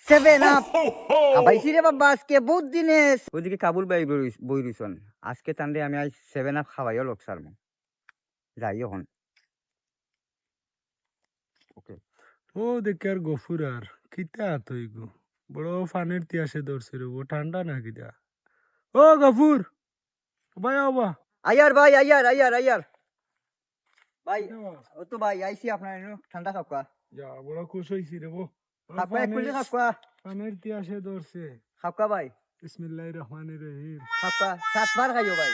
Seven up খাবাইছি রে বাবা আজকে বহুত দিনে। ওইদিকে কাবুল ভাই বই রইছন আজকে তান্ডে আমি আজ সেভেন আপ খাওয়াইও লোক সারমু যাই এখন। ওকে ও দেখে আর গফুর আর কিতা তুই গো বড় ফানের তিয়াসে ধরছে রে ও ঠান্ডা না কিতা ও গফুর ভাই আবা আয়ার ভাই আয়ার ভাই ও তো ভাই আইছি আপনার ঠান্ডা খাওয়া যা বড় খুশ হইছি রে ও খাওয়া এক কুলি খাওয়া ফানের তিয়াসে ধরছে খাওয়া ভাই বিসমিল্লাহির রহমানির রহিম খাওয়া 7 বার খাইও ভাই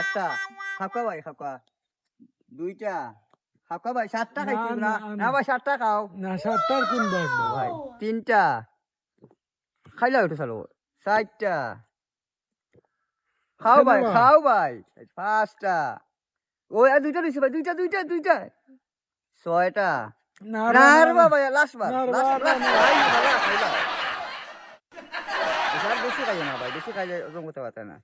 একটা খাওয়া ভাই খাওয়া দুইটা খাওয়া ভাই 7টা খাইছি না না ভাই 7টা খাও না সাতটার কোন বাস ভাই 3টা খাইলা ওটা চালো 4টা খাও ভাই 5টা ওই আর দুইটা দিছি ভাই দুইটা 6টা না না রে বাবা লাস্ট বার না রে লাস্ট বাবা, না। খাইলা এসব বেশি খাইও না ভাই বেশি খাইলে ওজন করতে পারতে না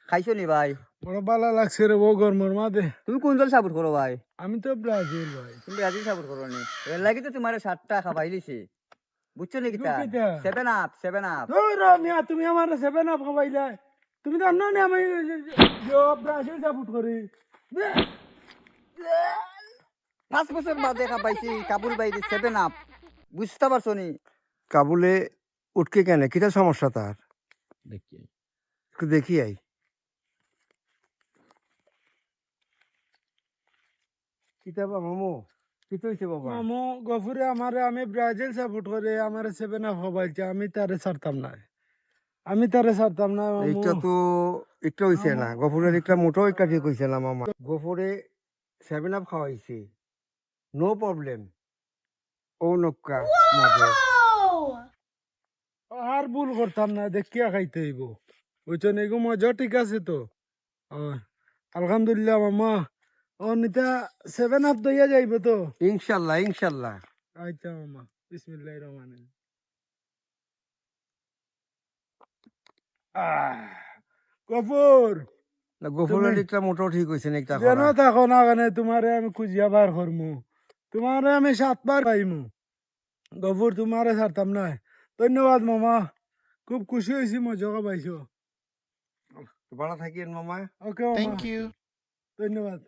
খাইছো নি ভাই বড় ভালো লাগছে রে ও গরমের মাঝে তুমি কোন দল সাপোর্ট করো ভাই আমি তো ব্রাজিল ভাই তুমি ব্রাজিল সাপোর্ট করো নি এর লাগি তো তোমার 7টা খাবাই লিছি বুঝছো নি কিতা কিতা? 7 আপ তুমি আমার সেভেন আপ খাবাইলা তুমি তো জানো না আমি ব্রাজিল সাপোর্ট করি 5 বছর বাদে খাবাইছি কাবুল ভাই 7 আপ বুঝতে পারছো নি কাবুলে উঠকে কেন কিটা সমস্যা তার দেখি একটু দেখি আই কিতা বা মামু কিতা হইছে বাবা মামু গফুরে আমারে আমি ব্রাজিল সাপোর্ট করে আমার সেভেন আপ খাবাইছে আমি তারে ছাড়তাম না মামু এইটা তো একটা হইছে না গফুরের একটা মোটো একটা ঠিক হইছে না মামা গফুরে 7 আপ খাওয়াইছে নো প্রবলেম ও নক্কা মজা আর ভুল করতাম না দেখিয়া খাইতে হইব বুঝছো এগো মজা ঠিক আছে তো ও, আলহামদুলিল্লাহ মামা ও নিতা সেভেন আপ দইয়া যাইব তো ইনশাল্লাহ আচ্ছা মামা বিসমিল্লাহির রহমানির রহিম। গফুর না গফুরের তুমি- একটা মোটো ঠিক হইছে না একটা যেন করা থাকো না কেন তোমারে আমি খুঁজিয়া বার করমু তোমারে আমি 7 বার পাইমু গফুর তোমারে ছাড়তাম না ধন্যবাদ মামা খুব খুশি হয়েছি মজা পাইছো ভালো থাকিয়েন মামা ওকে মামা ধন্যবাদ